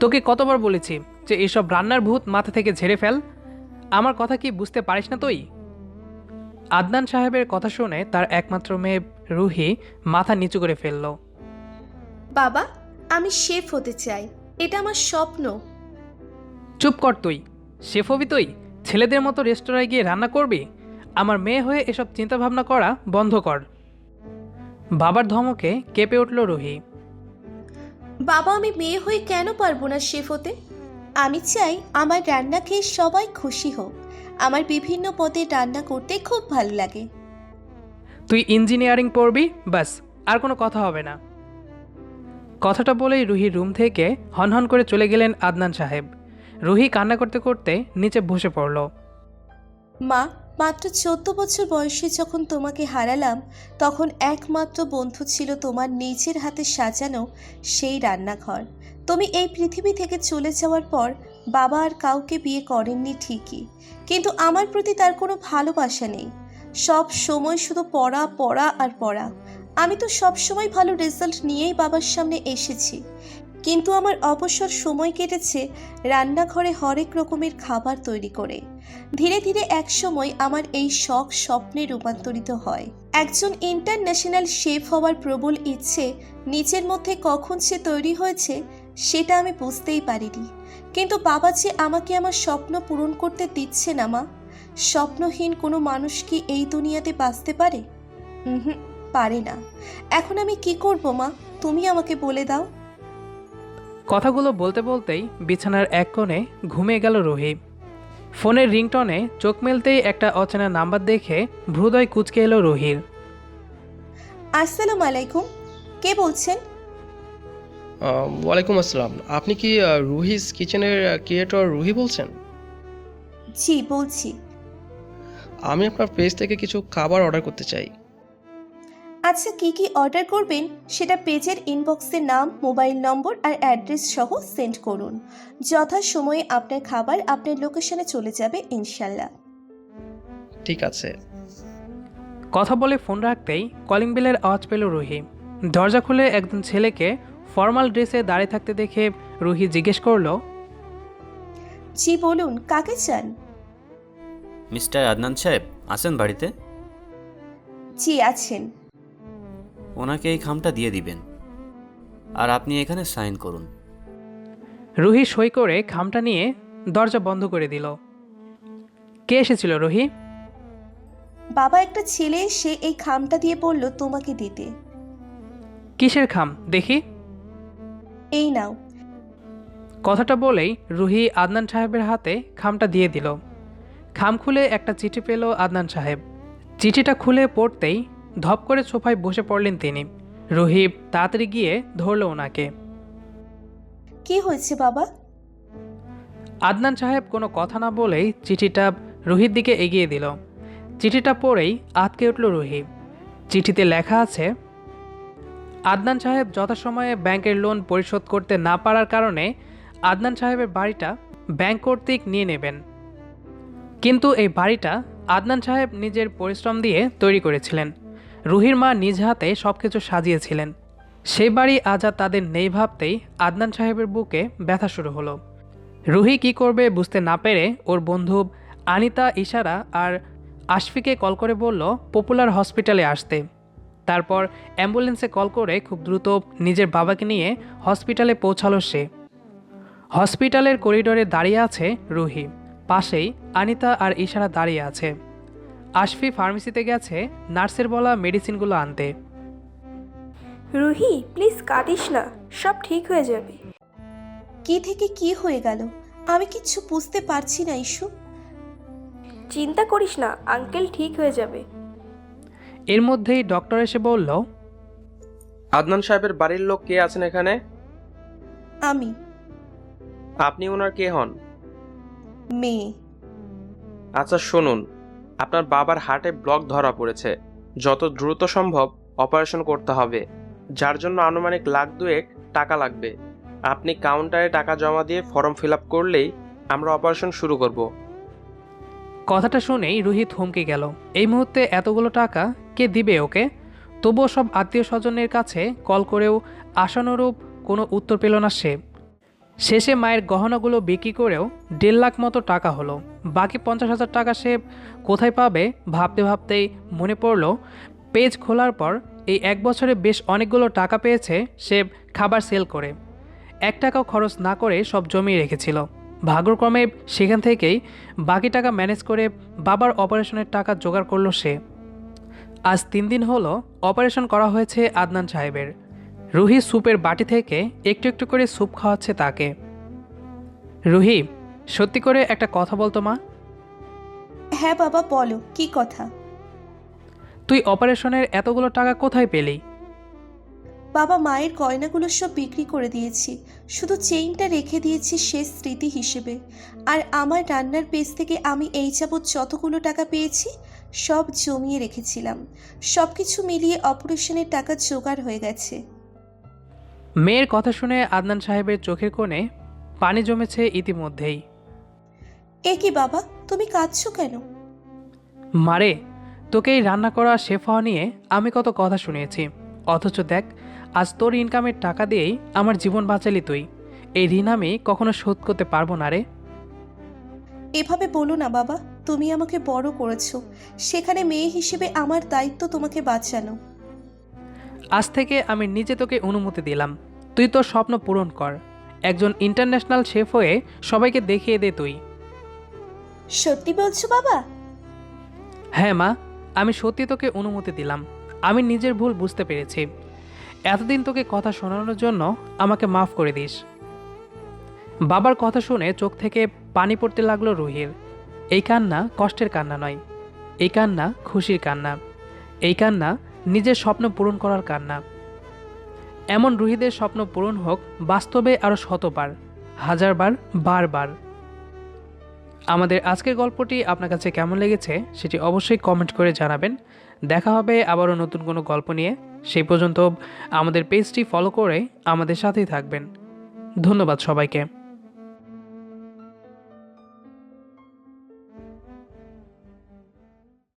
তোকে কতবার বলেছি যে এসব রান্নার ভূত মাথা থেকে ঝেড়ে ফেল। আমার কথা কি বুঝতে পারিস না তুই? আদনান সাহেবের কথা শুনে তার একমাত্র মেয়ে রুহি মাথা নিচু করে ফেলল। বাবা, আমি শেফ হতে চাই, এটা আমার স্বপ্ন। চুপ কর তুই। শেফ হবি তুই? ছেলেদের মতো রেস্তোরাঁয় গিয়ে রান্না করবি? আমার মেয়ে হয়ে এসব চিন্তাভাবনা করা বন্ধ কর। বাবার ধমকে কেঁপে উঠল রুহি। বাবা, আমি মেয়ে হয়ে কেন পারবো না শেফ হতে? আমি চাই আমার রান্না খেয়ে সবাই খুশি হোক। আমার বিভিন্ন পদে রান্না করতে খুব ভালো লাগে। তুই ইঞ্জিনিয়ারিং পড়বি, ব্যাস, আর কোনো কথা হবে না। কথাটা বলেই রুহির রুম থেকে হনহন করে চলে গেলেন আদনান সাহেব। রুহি কান্না করতে করতে নিচে বসে পড়ল। মা, মাত্র 14 বছর বয়সে যখন তোমাকে হারালাম, তখন একমাত্র বন্ধু ছিল তোমার নিজের হাতে সাজানো সেই রান্নাঘর। তুমি এই পৃথিবী থেকে চলে যাওয়ার পর বাবা আর কাউকে বিয়ে করেননি ঠিকই, কিন্তু আমার প্রতি তার কোনো ভালোবাসা নেই। সব সময় শুধু পড়া পড়া আর পড়া। আমি তো সব সময় ভালো রেজাল্ট নিয়েই বাবার সামনে এসেছি, কিন্তু আমার অবসর সময় কেটেছে রান্নাঘরে হরেক রকমের খাবার তৈরি করে। ধীরে ধীরে একসময় আমার এই শখ স্বপ্নে রূপান্তরিত হয়। একজন ইন্টারন্যাশনাল শেফ হওয়ার প্রবল ইচ্ছে নিজের মধ্যে কখন সে তৈরি হয়েছে সেটা আমি বুঝতেই পারিনি। কিন্তু বাবা যে আমাকে আমার স্বপ্ন পূরণ করতে দিচ্ছে না মা। স্বপ্নহীন কোনো মানুষ কি এই দুনিয়াতে বাঁচতে পারে? হুম, পারে না। এখন আমি কি করব মা, তুমি আমাকে বলে দাও। কথাগুলো বলতে বলতেই বিছানার এক কোণে ঘুমিয়ে গেল রুহি। ফোনের রিংটনে চোখ মেলতেই একটা অচেনা নাম্বার দেখে ভ্রুদয় কুঁচকে এলো রুহির। আসসালামু আলাইকুম, কে বলছেন? ওয়ালাইকুম আসসালাম। আপনি কি রুহিস কিচেনের ক্রিয়েটর রুহি বলছেন? জি বলছি। আমি আপনার পেজ থেকে কিছু খাবার অর্ডার করতে চাই। আচ্ছা, কি কি অর্ডার করবেন সেটা পেজের ইনবক্সে নাম, মোবাইল নম্বর আর অ্যাড্রেস সহ সেন্ড করুন। যথাসময়ে আপনার খাবার আপনার লোকেশনে চলে যাবে ইনশাল্লাহ। ঠিক আছে। কথা বলে ফোন রাখতেই কলিং বেলের আওয়াজ পেল রুহি। দরজা খুলে একজন ছেলেকে ফর্মাল ড্রেসে দাঁড়িয়ে থাকতে দেখে রুহি জিজ্ঞেস করলো, জি বলুন, কাকে চান? মিস্টার আদনান সাহেব আছেন বাড়িতে? জি আছেন। ওনাকে এই খামটা দিয়ে দিবেন, আর আপনি এখানে সাইন করুন। রুহি সই করে খামটা নিয়ে দরজা বন্ধ করে দিল। কে এসেছিল রুহি? বাবা, একটা ছেলে এসে এই খামটা দিয়ে বলল তোমাকে দিতে। কিসের খাম দেখি? এই নাও। কথাটা বলেই রুহি আদনান সাহেবের হাতে খামটা দিয়ে দিল। খাম খুলে একটা চিঠি পেল আদনান সাহেব। চিঠিটা খুলে পড়তেই ধপ করে সোফায় বসে পড়লেন তিনি। রুহি তাড়াতাড়ি গিয়ে ধরল ওনাকে। কি হয়েছে বাবা? আদনান সাহেব কোনো কথা না বলেই চিঠিটা রুহির দিকে এগিয়ে দিল। চিঠিটা পড়েই আঁতকে উঠল রুহি। চিঠিতে লেখা আছে, আদনান সাহেব যথাসময়ে ব্যাংকের লোন পরিশোধ করতে না পারার কারণে আদনান সাহেবের বাড়িটা ব্যাংক কর্তৃক নিয়ে নেবেন। কিন্তু এই বাড়িটা আদনান সাহেব নিজের পরিশ্রম দিয়ে তৈরি করেছিলেন। রুহির মা নিজ হাতে সব কিছু সাজিয়েছিলেন। সেই বাড়ি আজ আর তাদের নেই ভাবতেই আদনান সাহেবের বুকে ব্যথা শুরু হলো। রুহি কি করবে বুঝতে না পেরে ওর বন্ধু আনিতা, ইশারা আর আশফিকে কল করে বলল পপুলার হসপিটালে আসতে। তারপর অ্যাম্বুলেন্সে কল করে খুব দ্রুত নিজের বাবাকে নিয়ে হসপিটালে পৌঁছালো সে। হসপিটালের করিডোরে দাঁড়িয়ে আছে রুহি, পাশেই আনিতা আর ইশারা দাঁড়িয়ে আছে। আশফি ফার্মেসিতে গেছে নার্সের বলা মেডিসিনগুলো আনতে। রুহি, প্লিজ কাঁদিস না, সব ঠিক হয়ে যাবে। কি থেকে কি হয়ে গেল আমি কিচ্ছু বুঝতে পারছি না ইস্যু। চিন্তা করিস না, আঙ্কেল ঠিক হয়ে যাবে। এর মধ্যেই ডক্টর এসে বলল, আদনান সাহেবের বাড়ির লোক কে আছেন এখানে? আমি আপনি ওনার কে হন? মেয়ে। আচ্ছা শুনুন, আপনার বাবার হার্টে ব্লক ধরা পড়েছে। যত দ্রুত সম্ভব অপারেশন করতে হবে, যার জন্য আনুমানিক লাখ 2 টাকা লাগবে। আপনি কাউন্টারে টাকা জমা দিয়ে ফর্ম ফিল আপ করলেই আমরা অপারেশন শুরু করব। কথাটা শুনেই রুহি থমকে গেল। এই মুহূর্তে এতগুলো টাকা কে দিবে ওকে? তবুও সব আত্মীয় স্বজনের কাছে কল করেও আশানুরূপ কোনো উত্তর পেল না সে। শেষে মায়ের গহনাগুলো বিক্রি করেও 1.5 লাখ মতো টাকা হলো। বাকি 50,000 টাকা সে কোথায় পাবে ভাবতে ভাবতেই মনে পড়ল পেজ খোলার পর এই 1 বছরে বেশ অনেকগুলো টাকা পেয়েছে সে খাবার সেল করে। 1 টাকাও খরচ না করে সব জমিয়ে রেখেছিল। ভাগ্যক্রমে সেখান থেকেই বাকি টাকা ম্যানেজ করে বাবার অপারেশনের টাকা জোগাড় করলো সে। আজ 3 দিন হলো অপারেশন করা হয়েছে আদনান সাহেবের। রুহি স্যুপের বাটি থেকে একটু একটু করে স্যুপ খাওয়াচ্ছে তাকে। রুহি, সত্যি করে একটা কথা বলতো মা। হ্যাঁ বাবা, বলো কি কথা। তুই অপারেশনের এতগুলো টাকা কোথায় পেলি? বাবা, মায়ের গয়নাগুলো সব বিক্রি করে দিয়েছি, শুধু চেইনটা রেখে দিয়েছি শেষ স্মৃতি হিসেবে। আর আমার রান্নার পেজ থেকে আমি এই যাবৎ যতগুলো টাকা পেয়েছি সব জমিয়ে রেখেছিলাম। সব কিছু মিলিয়ে অপারেশনের টাকা জোগাড় হয়ে গেছে। মেয়ের কথা শুনে আদনান সাহেবের চোখের কোণে পানি জমেছে ইতিমধ্যেই। এ কি বাবা, তুমি কাঁদছো কেন? মারে, তোকে এই রান্না করা শেফ হওয়া নিয়ে আমি কত কথা শুনিয়েছি, অথচ দেখ আজ তোর ইনকামের টাকা দিয়েই আমার জীবন বাঁচালি তুই। এই ঋণ আমি কখনো শোধ করতে পারবো না রে। এভাবে বলো না বাবা, তুমি আমাকে বড় করেছো, সেখানে মেয়ে হিসেবে আমার দায়িত্ব তোমাকে বাঁচানো। আজ থেকে আমি নিজে তোকে অনুমতি দিলাম, তুই তোর স্বপ্ন পূরণ কর। একজন ইন্টারন্যাশনাল শেফ হয়ে সবাইকে দেখিয়ে দে তুই। সত্যি বলছো বাবা? হ্যাঁ মা, আমি সত্যি তোকে অনুমতি দিলাম। আমি নিজের ভুল বুঝতে পেরেছি। এতদিন তোকে কথা শোনানোর জন্য আমাকে মাফ করে দিস। বাবার কথা শুনে চোখ থেকে পানি পড়তে লাগলো রুহির। এই কান্না কষ্টের কান্না নয়, এই কান্না খুশির কান্না, এই কান্না নিজের স্বপ্ন পূরণ করার কান্না। এমন রুহিদের স্বপ্ন পূরণ হোক বাস্তবে আরও শতবার, হাজারবার, বারবার। আমাদের আজকের গল্পটি আপনার কাছে কেমন লেগেছে সেটি অবশ্যই কমেন্ট করে জানাবেন। দেখা হবে আবারও নতুন কোনো গল্প নিয়ে। সেই পর্যন্ত আমাদের পেজটি ফলো করে আমাদের সাথেই থাকবেন। ধন্যবাদ সবাইকে।